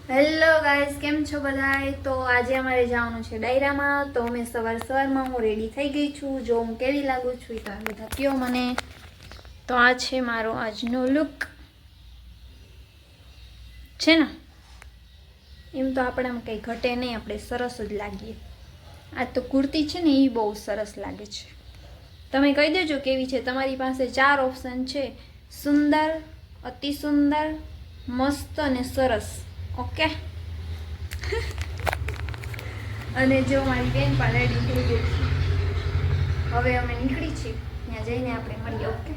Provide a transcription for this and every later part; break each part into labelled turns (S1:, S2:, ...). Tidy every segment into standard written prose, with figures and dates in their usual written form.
S1: Hello guys, કેમ છો બધાય? તો આજે અમારે જવાનું છે ડાયરામાં. તો અમે સવારમાં હું રેડી થઈ ગઈ છું. જો હું કેવી લાગુ છું તો બધા કયો મને. તો આ છે મારો આજનો લુક છે ને. એમ તો આપણામાં કંઈ ઘટે નહીં, આપણે સરસ જ લાગીએ. આ તો કુર્તી છે ને એ બહુ સરસ લાગે છે. તમે કહી દેજો કેવી છે. તમારી પાસે 4 ઓપ્શન છે: સુંદર, અતિ સુંદર, મસ્ત અને સરસ. ઓકે. અને જો મારી બેન પણ રેડી થઈ ગઈ છે. હવે અમે નીકળી છીએ, ત્યાં જઈને આપણે મળીએ. ઓકે.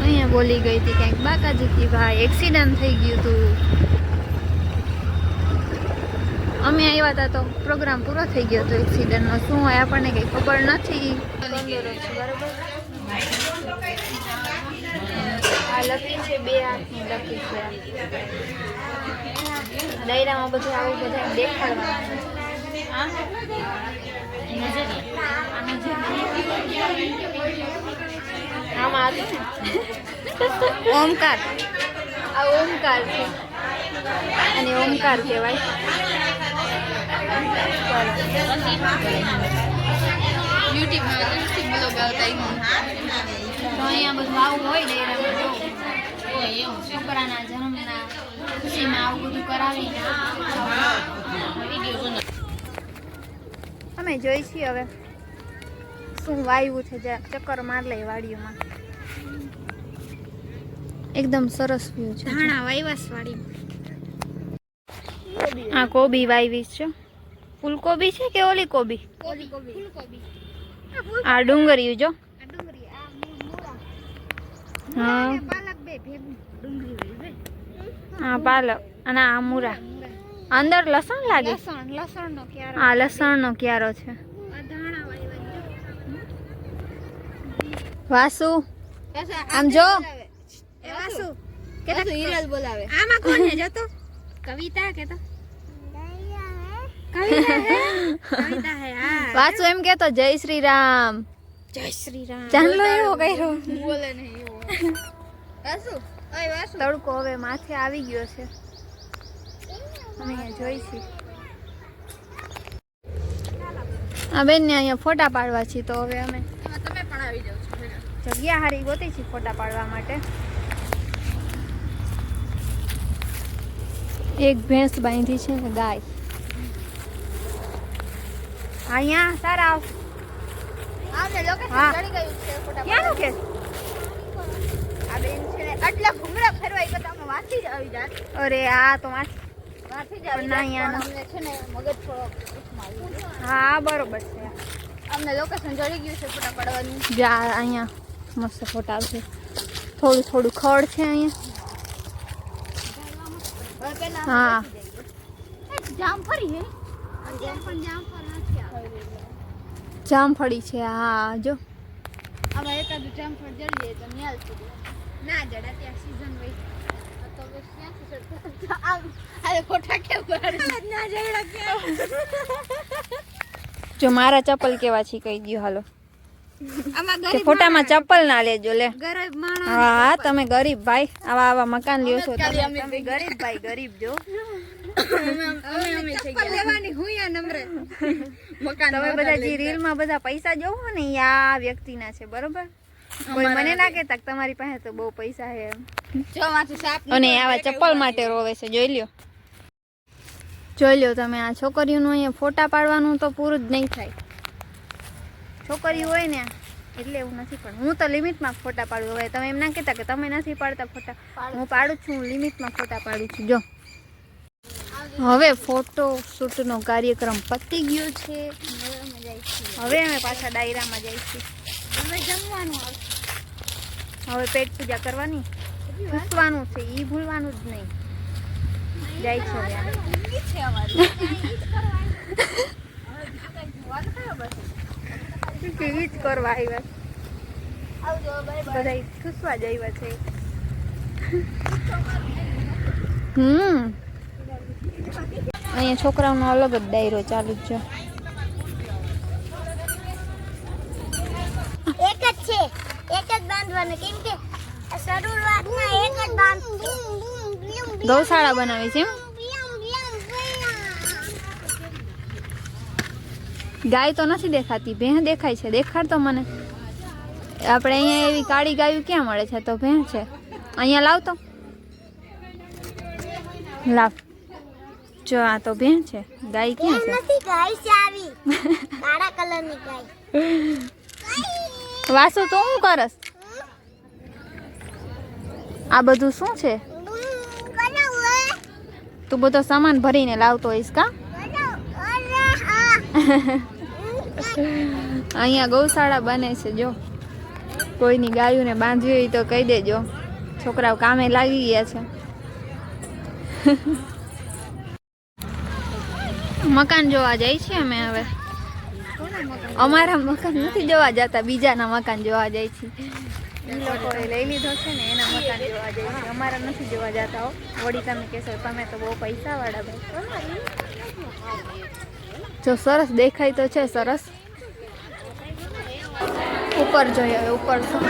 S1: અહીંયા બોલી ગઈ હતી ક્યાંક બાકાજીથી ભાઈ, એક્સિડન્ટ થઈ ગયું હતું. અમે આવ્યા હતા તો પ્રોગ્રામ પૂરો થઈ ગયો હતો. એક્સિડન્ટનો શું હોય આપણને કંઈ ખબર નથી. બરાબર. આ લકી છે, 2 હાથની લકી છે. ડાયરામાં બધું આવું બધા દેખાડવાનું. આમાં હતું ને ઓમકાર. આ ઓમકાર છે અને ઓમકાર કહેવાય. અહીંયા બધું આવું હોય ડાયરામાં. છોકરાના જન્મના ખુશીમાં આવું બધું કરાવી અમે જોઈ છીએ. હવે શું વાયવું છે, ચક્કર માર લઈ વાડીઓમાં. એકદમ સરસ વ્યૂ છે. ધાણા વાયવાસ વાડી. આ કોબી વાયવી છે. ફૂલકોબી છે કે ઓલી કોબી? આ ડુંગળી જો. હા, હા પાલક અને આ મૂરા. અંદર લસણ લાગે. હા, લસણનો ક્યારો છે. વાસુ આમ જો. વાસુ કેટલા હિરલ બોલાવે. આમાં કોણ છે જોતો? કવિતા કે તો કવિતા હે. હા, વાસુ એમ કેતો જય શ્રી રામ. જય શ્રી રામ ચાંદલો એવો કર્યો. બોલે નહીં એવો. વાસુ ઓય વાસુ. તડકો હવે માથે આવી ગયો છે. અમે અહીંયા જોઈ છીએ. આ બેન ને અહીંયા ફોટા પાડવા છીએ. તો હવે અમે તમે પણ આવી જાવ છો. જગ્યા હારી ગોતી છે ફોટા પાડવા માટે. એક ભેંસ બાંધી છે ને ગાય. અહીંયા સારા આમને લોકેશન ચડી ગયું છે ફોટા. ક્યાંનું કે આ બેન છે ને આટલા ઘુમરા ફરવાય કે તમે વાંચી જ આવી જાત. અરે આ તો વાંચી જ આવી ના. અહીંયા અમને છે ને મગજ થોડો. હા બરોબર છે. અમને લોકેશન જડી ગયું છે ફોટા પાડવાનું. જા અહીંયા મસ્ત ફોટા આવશે. થોડું થોડું ખડ છે અહીંયા. હા જામફળી હે. જામફળી છે. હા જો આમાં એકાદું જામફળ જડી જાય તો ન્યાલ ના જડા. ત્યાં સીઝન હોય તો બસ ક્યાંથી આ ફોટા કેમ ના જડા ક્યાં. જો મારા ચપ્પલ કેવા છે કહી દયો. હાલો કે ફોટામાં ચપ્પલ ના લેજો. લે ગરીબ માણસ. હા તમે ગરીબ ભાઈ. આવા મકાન લ્યો છો તમે ગરીબ ભાઈ. ગરીબ જો તમે બધા જે રીલ માં બધા પૈસા જોવો ને આ વ્યક્તિના છે. બરોબર. કોઈ મને ના કહેતા તમારી પાસે તો બહુ પૈસા છે એમ. અને આવા ચપ્પલ માટે રોવે છે. જોઈ લ્યો તમે. આ છોકરીઓનું અહીંયા ફોટા પાડવાનું તો પૂરું જ નહીં થાય. છોકરીઓ હોય ને એટલે એવું નથી. પણ હું તો લિમિટમાં ફોટા પાડું. હવે તમે એમ ના કહેતા કે તમે નથી પાડતા ફોટા. હું પાડું છું. હું લિમિટમાં ફોટા પાડું છું. જો હવે ફોટો શૂટનો કાર્યક્રમ પતી ગયો છે. હવે અમે પાછા ડાયરામાં જઈશું. હવે જમવાનું આવશે. હવે પેટ પૂજા કરવાની. પૂછવાનું છે એ ભૂલવાનું જ નહીં. જાય છે ઈ જ કરવા આવ્યા. બધા ખુશવા જ આવ્યા છે. અહીંયા છોકરાઓનો અલગ જ ડાયરો ચાલુ જ છે.
S2: એક જ છે, એક જ બાંધવાનું, કેમ કે શરૂઆતમાં એક જ બાંધવું.
S1: ગૌશાળા બનાવી છે એમ? ગાય તો નથી દેખાતી, ભેં દેખાય છે. દેખાડ તો મને. આપણે અહીંયા એવી કાળી ગાયું ક્યાં મળે છે? તો ભેં છે. અહીંયા લાવ તો, લાવ. જો આ તો ભેં છે. ગાય ક્યાં છે?
S2: નથી, ગાય છે આવી કાળા કલરની ગાય.
S1: વાસુ તું શું કરસ? આ બધું શું છે? તું બધો સામાન ભરીને લાવતો હોઈશ કા? અહીંયા ગૌશાળા બને છે. જો કોઈની ગાયોને બાંધવી હોય તો કહી દેજો, છોકરાઓ કામે લાગી ગયા છે. મકાન જોવા જાય છે અમે હવે. અમારા મકાન નથી જોવા જતા, બીજાના મકાન જોવા જાય છે. એ લોકોએ લઈ લીધો છે ને એના મકાન જોવા જાય છે. અમારા નથી જોવા જતા. વળી તમે કહેશો તમે તો બહુ પૈસા વાળા ભાઈ. જો સરસ દેખાય તો છે, સરસ. ઉપર જોઈએ હવે ઉપર શું છે.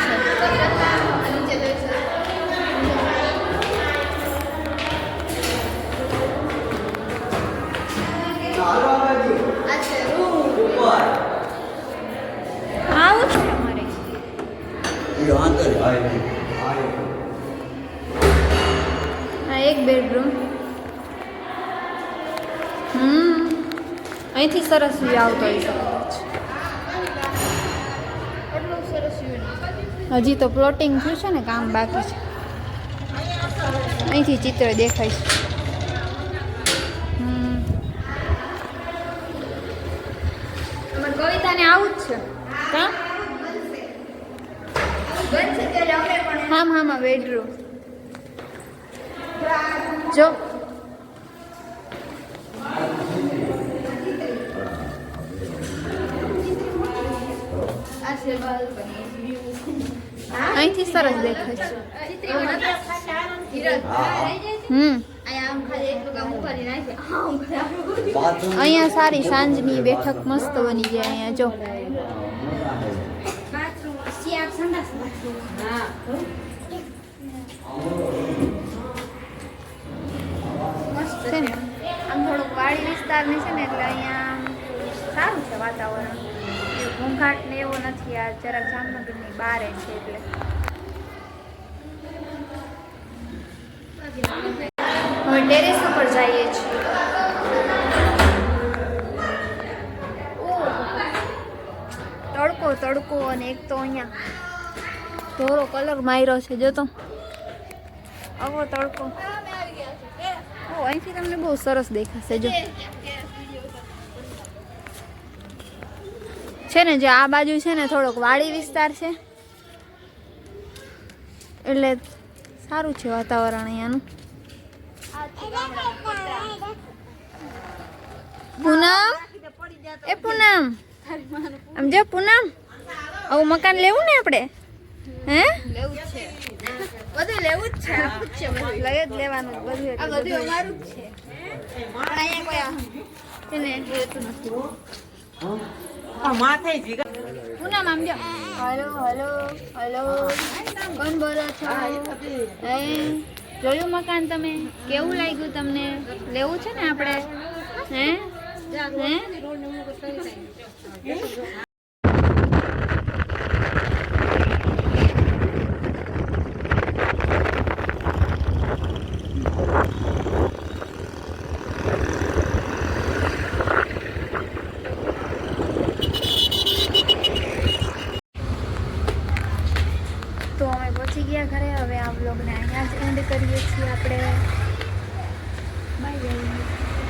S1: આવું છે અમારે. આ એક બેડરૂમ. અહીંથી સરસ વ્યૂ આવતો હોય છે. એટલું સરસ વ્યૂ. હજી તો પ્લોટિંગ થયું છે ને, કામ બાકી છે. અહીંથી ચિત્ર દેખાય છે. કવિતાને આવું જ છે કા? હા હા બેડરૂમ જો. અહીંથી સરસ દેખાય છે. અહીંયા સારી સાંજની બેઠક મસ્ત બની જાય. અહીંયા જો મસ્ત છે ને. આમ થોડુંક વાડી વિસ્તારની છે ને એટલે અહીંયા સારું છે વાતાવરણ. ઘૂંઘાટ ને એવો નથી. આ જરાક જામનગરની બહાર છે એટલે. હવે ટેરેસ ઉપર જઈએ છીએ. તડકો તડકો અને એક તો અહીંયા ધોરો કલર માર્યો છે. જો તો આવો તડકો. અહીંથી તમને બહુ સરસ દેખાશે. જો છે ને, જે આ બાજુ છે ને થોડોક વાડી વિસ્તાર છે એટલે સારું છે વાતાવરણ અહીંયાનું. પૂનમ, એ પૂનમ, આમ જો પૂનમ, આવું મકાન લેવું ને આપણે? હે લેવું જ છે, બધું લેવું જ છે. લઈ જ લેવાનું બધું. આ બધું અમારું જ છે. પણ અહીંયા કોઈ એને લેતું નથી. પૂનમ આમ જો. હલો હલો હલો, કોણ બોલો છો? હે જોયું મકાન તમે? કેવું લાગ્યું તમને? લેવું છે ને આપણે? હે હે તો અમે પહોંચી ગયા ઘરે. હવે આ વ્લોગને અહીંયા જ એન્ડ કરીએ છીએ આપણે. Bye bye.